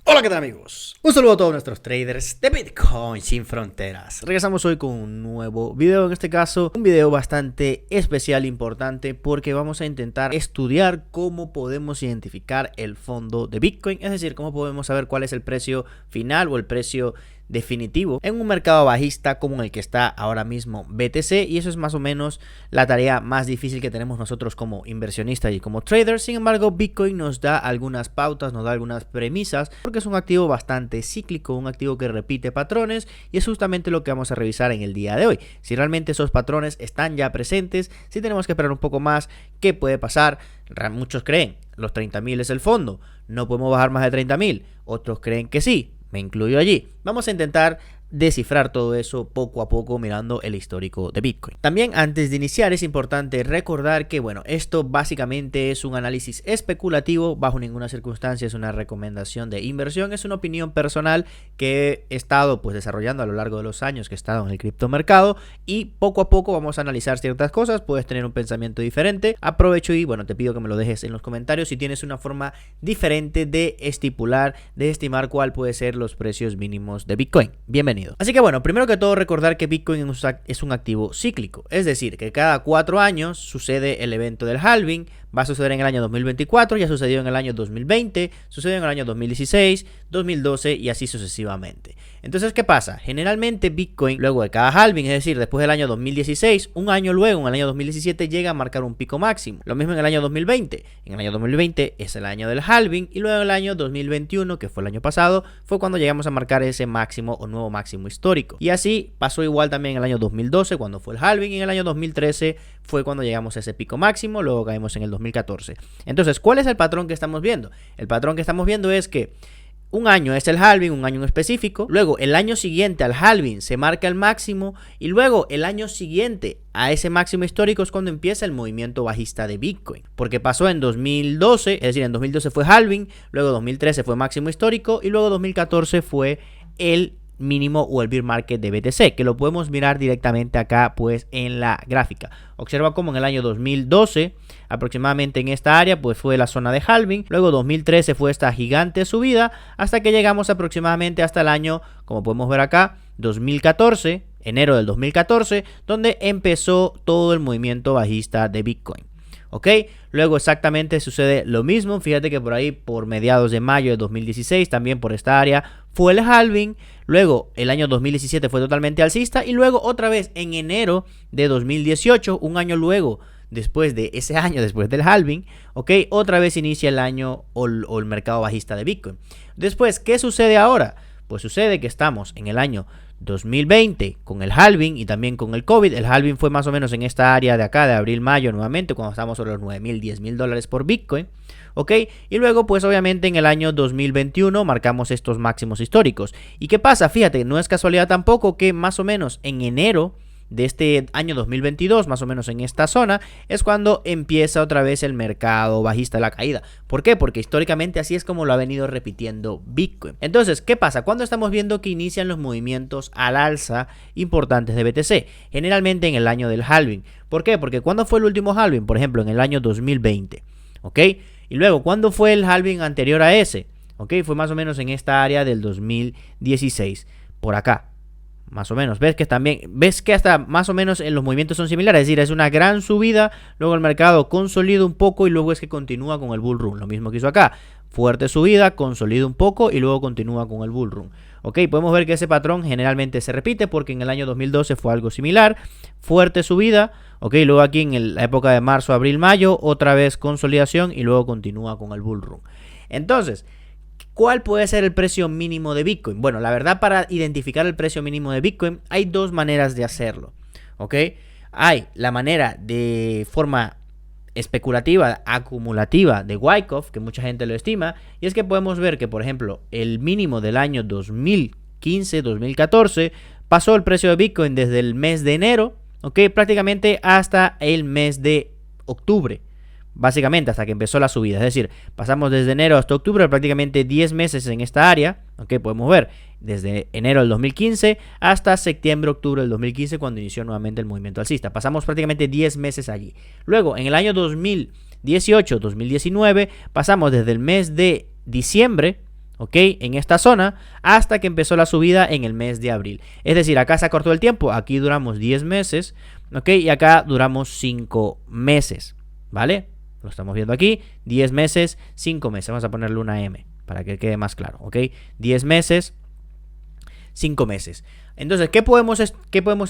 Hola, ¿qué tal, amigos? Un saludo a todos nuestros traders de Bitcoin sin fronteras. Regresamos hoy con un nuevo video, en este caso un video bastante especial e importante porque vamos a intentar estudiar cómo podemos identificar el fondo de Bitcoin, es decir, cómo podemos saber cuál es el precio final o el precio definitivo en un mercado bajista como el que está ahora mismo BTC, y eso es más o menos la tarea más difícil que tenemos nosotros como inversionistas y como traders. Sin embargo, Bitcoin nos da algunas pautas, nos da algunas premisas, porque es un activo bastante cíclico, un activo que repite patrones, y es justamente lo que vamos a revisar en el día de hoy. Si realmente esos patrones están ya presentes, si tenemos que esperar un poco más, ¿qué puede pasar? Muchos creen los 30.000 es el fondo, no podemos bajar más de 30.000, otros creen que sí, me incluyo allí. Vamos a intentar descifrar todo eso poco a poco mirando el histórico de Bitcoin. También, antes de iniciar, es importante recordar que esto básicamente es un análisis especulativo, bajo ninguna circunstancia es una recomendación de inversión, es una opinión personal que he estado desarrollando a lo largo de los años que he estado en el criptomercado, y poco a poco vamos a analizar ciertas cosas. Puedes tener un pensamiento diferente, aprovecho y te pido que me lo dejes en los comentarios si tienes una forma diferente de estipular, de estimar cuál puede ser los precios mínimos de Bitcoin. Bienvenido. Así que primero que todo, recordar que Bitcoin es un activo cíclico, es decir, que cada 4 años sucede el evento del halving. Va a suceder en el año 2024, ya sucedió en el año 2020, sucedió en el año 2016, 2012 y así sucesivamente. Entonces, ¿qué pasa? Generalmente Bitcoin, luego de cada halving, es decir, después del año 2016, un año luego, en el año 2017, llega a marcar un pico máximo. Lo mismo en el año 2020. En el año 2020 es el año del halving, y luego en el año 2021, que fue el año pasado, fue cuando llegamos a marcar ese máximo o nuevo máximo histórico. Y así pasó igual también en el año 2012, cuando fue el halving, y en el año 2013 fue cuando llegamos a ese pico máximo, luego caímos en el 2014. Entonces, ¿cuál es el patrón que estamos viendo? El patrón que estamos viendo es que un año es el halving, un año en específico, luego el año siguiente al halving se marca el máximo, y luego el año siguiente a ese máximo histórico es cuando empieza el movimiento bajista de Bitcoin, porque pasó en 2012, es decir, en 2012 fue halving, luego 2013 fue máximo histórico, y luego 2014 fue el mínimo o el bear market de BTC, que lo podemos mirar directamente acá en la gráfica. Observa cómo en el año 2012 aproximadamente en esta área fue la zona de halving, luego 2013 fue esta gigante subida, hasta que llegamos aproximadamente hasta el año, como podemos ver acá, 2014, enero del 2014, donde empezó todo el movimiento bajista de Bitcoin. ¿Ok? Luego exactamente sucede lo mismo. Fíjate que por ahí, por mediados de mayo de 2016, también por esta área fue el halving. Luego el año 2017 fue totalmente alcista, y luego otra vez en enero de 2018, un año luego, después de ese año, después del halving, ¿ok? Otra vez inicia el año o el mercado bajista de Bitcoin. Después, ¿qué sucede ahora? Pues sucede que estamos en el año 2020 con el halving y también con el COVID. El halving fue más o menos en esta área de acá, de abril-mayo nuevamente, cuando estábamos sobre los 9.000, 10.000 dólares por Bitcoin. ¿Ok? Y luego obviamente en el año 2021 marcamos estos máximos históricos. ¿Y qué pasa? Fíjate, no es casualidad tampoco que más o menos en enero de este año 2022, más o menos en esta zona, es cuando empieza otra vez el mercado bajista, la caída. ¿Por qué? Porque históricamente así es como lo ha venido repitiendo Bitcoin. Entonces, ¿qué pasa? Cuando estamos viendo que inician los movimientos al alza importantes de BTC, generalmente en el año del halving. ¿Por qué? Porque ¿cuándo fue el último halving? Por ejemplo, en el año 2020. ¿Ok? Y luego, ¿cuándo fue el halving anterior a ese? ¿Ok? Fue más o menos en esta área del 2016, por acá. Más o menos, ves que hasta más o menos en los movimientos son similares, es decir, es una gran subida, luego el mercado consolida un poco y luego es que continúa con el bull run, lo mismo que hizo acá, fuerte subida, consolida un poco y luego continúa con el bull run. Ok, podemos ver que ese patrón generalmente se repite porque en el año 2012 fue algo similar, fuerte subida, ok, luego aquí en la época de marzo, abril, mayo, otra vez consolidación y luego continúa con el bull run. Entonces, ¿cuál puede ser el precio mínimo de Bitcoin? Bueno, la verdad, para identificar el precio mínimo de Bitcoin hay dos maneras de hacerlo, ¿ok? Hay la manera de forma especulativa, acumulativa de Wyckoff, que mucha gente lo estima, y es que podemos ver que, por ejemplo, el mínimo del año 2015-2014 pasó el precio de Bitcoin desde el mes de enero, ¿ok? Prácticamente hasta el mes de octubre. Básicamente hasta que empezó la subida, es decir, pasamos desde enero hasta octubre, prácticamente 10 meses en esta área, ok, podemos ver, desde enero del 2015 hasta septiembre-octubre del 2015, cuando inició nuevamente el movimiento alcista, pasamos prácticamente 10 meses allí. Luego, en el año 2018-2019, pasamos desde el mes de diciembre, ¿ok? En esta zona hasta que empezó la subida en el mes de abril. Es decir, acá se acortó el tiempo, aquí duramos 10 meses, ¿ok? Y acá duramos 5 meses, ¿vale? Lo estamos viendo aquí, 10 meses, 5 meses. Vamos a ponerle una M para que quede más claro, ¿ok? 10 meses, 5 meses. Entonces, ¿qué podemos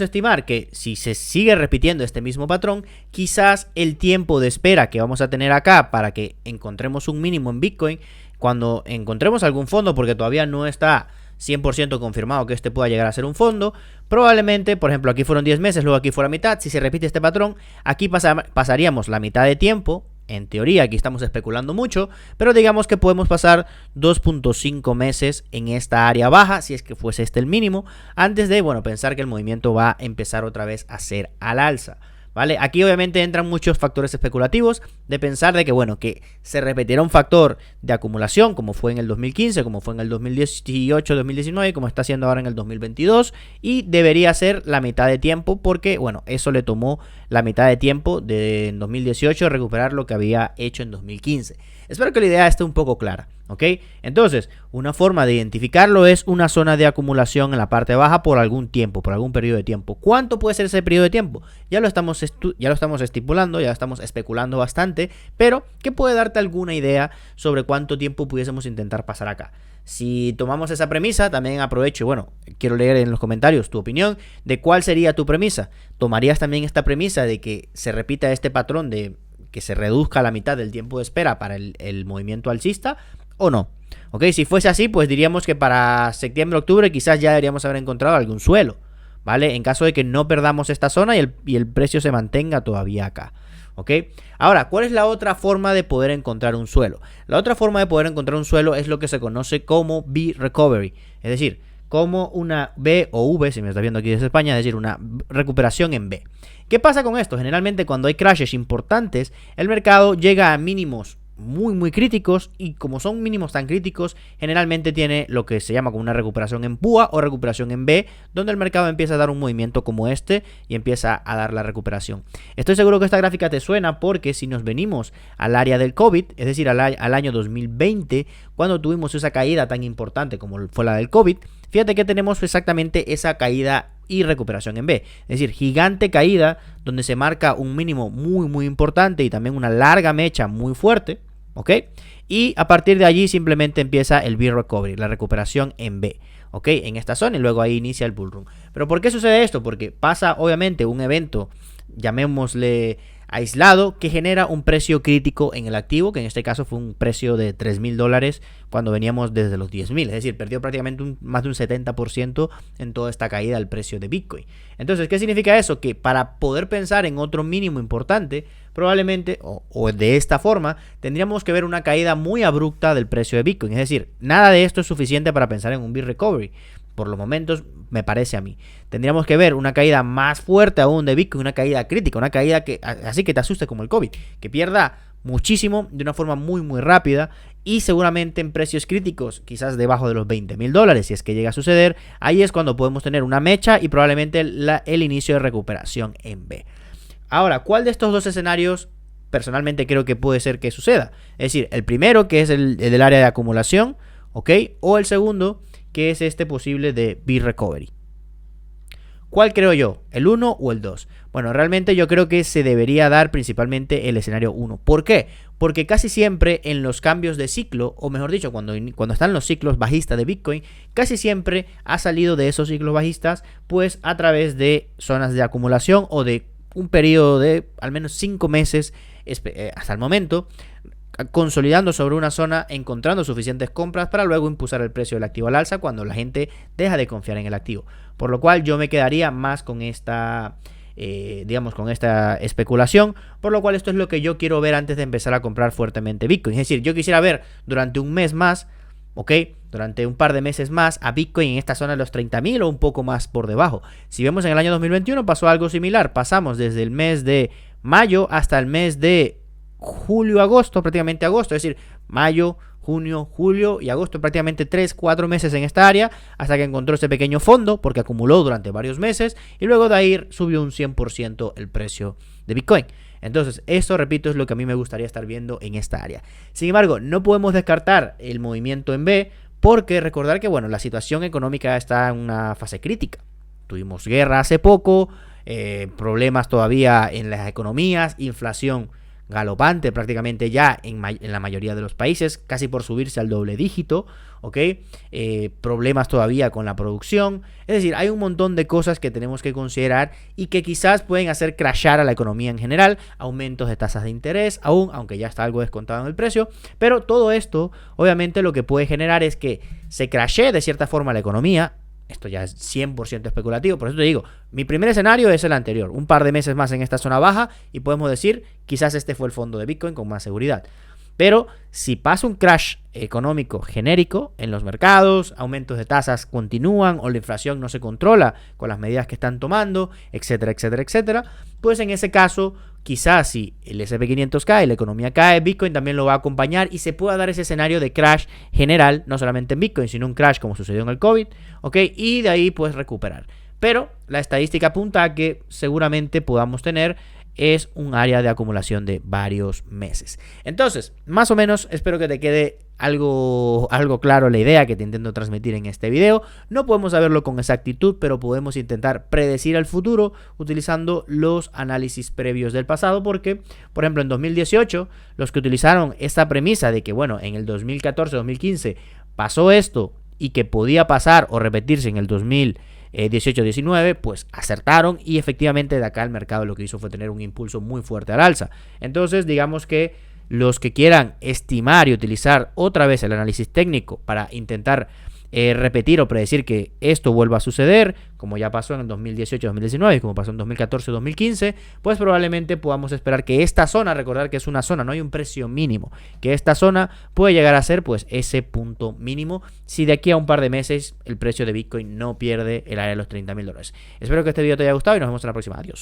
estimar? Que si se sigue repitiendo este mismo patrón, quizás el tiempo de espera que vamos a tener acá para que encontremos un mínimo en Bitcoin, cuando encontremos algún fondo, porque todavía no está 100% confirmado que este pueda llegar a ser un fondo, probablemente, por ejemplo, aquí fueron 10 meses, luego aquí fue la mitad. Si se repite este patrón, aquí pasaríamos la mitad de tiempo. En teoría, aquí estamos especulando mucho, pero digamos que podemos pasar 2.5 meses en esta área baja, si es que fuese este el mínimo, antes de, bueno, pensar que el movimiento va a empezar otra vez a ser al alza. ¿Vale? Aquí obviamente entran muchos factores especulativos de pensar de que, bueno, que se repetirá un factor de acumulación como fue en el 2015, como fue en el 2018, 2019, como está haciendo ahora en el 2022, y debería ser la mitad de tiempo porque, bueno, eso le tomó la mitad de tiempo de en 2018 recuperar lo que había hecho en 2015. Espero que la idea esté un poco clara, ¿ok? Entonces, una forma de identificarlo es una zona de acumulación en la parte baja por algún tiempo, por algún periodo de tiempo. ¿Cuánto puede ser ese periodo de tiempo? Ya lo estamos estipulando, ya estamos especulando bastante, pero que puede darte alguna idea sobre cuánto tiempo pudiésemos intentar pasar acá. Si tomamos esa premisa, también aprovecho, bueno, quiero leer en los comentarios tu opinión de cuál sería tu premisa. ¿Tomarías también esta premisa de que se repita este patrón de que se reduzca a la mitad del tiempo de espera para el movimiento alcista o no? Ok, si fuese así, pues diríamos que para septiembre, octubre quizás ya deberíamos haber encontrado algún suelo, ¿vale? En caso de que no perdamos esta zona y el precio se mantenga todavía acá. ¿Ok? Ahora, ¿cuál es la otra forma de poder encontrar un suelo? La otra forma de poder encontrar un suelo es lo que se conoce como V-Recovery, es decir, como una B o V, si me estás viendo aquí desde España, es decir, una recuperación en B. ¿Qué pasa con esto? Generalmente cuando hay crashes importantes, el mercado llega a mínimos muy críticos y como son mínimos tan críticos, generalmente tiene lo que se llama como una recuperación en púa o recuperación en B, donde el mercado empieza a dar un movimiento como este y empieza a dar la recuperación. Estoy seguro que esta gráfica te suena porque si nos venimos al área del COVID, es decir, al año 2020, cuando tuvimos esa caída tan importante como fue la del COVID, fíjate que tenemos exactamente esa caída y recuperación en B, es decir, gigante caída donde se marca un mínimo muy importante y también una larga mecha muy fuerte, ¿ok? Y a partir de allí simplemente empieza el V-Recovery, la recuperación en B, ¿ok? En esta zona y luego ahí inicia el bull run. ¿Pero por qué sucede esto? Porque pasa obviamente un evento, llamémosle aislado, que genera un precio crítico en el activo, que en este caso fue un precio de $3,000 cuando veníamos desde los 10,000, es decir, perdió prácticamente más de un 70% en toda esta caída del precio de Bitcoin. Entonces, ¿qué significa eso? Que para poder pensar en otro mínimo importante, probablemente, o de esta forma, tendríamos que ver una caída muy abrupta del precio de Bitcoin, es decir, nada de esto es suficiente para pensar en un V-Recovery. Por los momentos, me parece a mí. Tendríamos que ver una caída más fuerte aún de Bitcoin, una caída crítica, una caída que así que te asuste como el COVID, que pierda muchísimo de una forma muy rápida y seguramente en precios críticos, quizás debajo de los $20,000, si es que llega a suceder. Ahí es cuando podemos tener una mecha y probablemente el inicio de recuperación en B. Ahora, ¿cuál de estos dos escenarios personalmente creo que puede ser que suceda? Es decir, el primero, que es el del área de acumulación, ¿ok? O el segundo, que es este posible de V-Recovery. ¿Cuál creo yo? ¿El 1 o el 2? Bueno, realmente yo creo que se debería dar principalmente el escenario 1. ¿Por qué? Porque casi siempre en los cambios de ciclo, o mejor dicho, cuando están los ciclos bajistas de Bitcoin, casi siempre ha salido de esos ciclos bajistas pues a través de zonas de acumulación o de un periodo de al menos 5 meses hasta el momento, consolidando sobre una zona, encontrando suficientes compras para luego impulsar el precio del activo al alza cuando la gente deja de confiar en el activo. Por lo cual yo me quedaría más con esta, con esta especulación, por lo cual esto es lo que yo quiero ver antes de empezar a comprar fuertemente Bitcoin. Es decir, yo quisiera ver durante un mes más, ¿ok? Durante un par de meses más a Bitcoin en esta zona de los 30,000 o un poco más por debajo. Si vemos en el año 2021 pasó algo similar, pasamos desde el mes de mayo hasta el mes de julio-agosto, prácticamente agosto, es decir, mayo, junio, julio y agosto, prácticamente 3-4 meses en esta área, hasta que encontró ese pequeño fondo, porque acumuló durante varios meses, y luego de ahí subió un 100% el precio de Bitcoin. Entonces, esto, repito, es lo que a mí me gustaría estar viendo en esta área. Sin embargo, no podemos descartar el movimiento en B, Porque recordar que, bueno, la situación económica está en una fase crítica. Tuvimos guerra hace poco, problemas todavía en las economías, inflación galopante prácticamente ya en la mayoría de los países, casi por subirse al doble dígito, ¿ok? Problemas todavía con la producción. Es decir, hay un montón de cosas que tenemos que considerar y que quizás pueden hacer crashar a la economía en general, aumentos de tasas de interés, aunque ya está algo descontado en el precio, pero todo esto obviamente lo que puede generar es que se crashee de cierta forma la economía. Esto ya es 100% especulativo, por eso te digo, mi primer escenario es el anterior, un par de meses más en esta zona baja y podemos decir, quizás este fue el fondo de Bitcoin con más seguridad. Pero si pasa un crash económico genérico en los mercados, aumentos de tasas continúan o la inflación no se controla con las medidas que están tomando, etcétera, etcétera, etcétera, pues en ese caso, quizás si el S&P 500 cae, la economía cae, Bitcoin también lo va a acompañar y se pueda dar ese escenario de crash general, no solamente en Bitcoin, sino un crash como sucedió en el COVID, ¿ok? Y de ahí pues recuperar. Pero la estadística apunta a que seguramente podamos tener es un área de acumulación de varios meses. Entonces, más o menos, espero que te quede algo claro la idea que te intento transmitir en este video. No podemos saberlo con exactitud, pero podemos intentar predecir el futuro utilizando los análisis previos del pasado, porque, por ejemplo, en 2018, los que utilizaron esta premisa de que, bueno, en el 2014-2015 pasó esto y que podía pasar o repetirse en el 2018-19, pues acertaron y efectivamente de acá el mercado lo que hizo fue tener un impulso muy fuerte al alza. Entonces digamos que los que quieran estimar y utilizar otra vez el análisis técnico para intentar repetir o predecir que esto vuelva a suceder, como ya pasó en el 2018-2019 y como pasó en 2014-2015, pues probablemente podamos esperar que esta zona, recordar que es una zona, no hay un precio mínimo, que esta zona puede llegar a ser pues ese punto mínimo si de aquí a un par de meses el precio de Bitcoin no pierde el área de los $30,000. Espero que este video te haya gustado y nos vemos en la próxima. Adiós.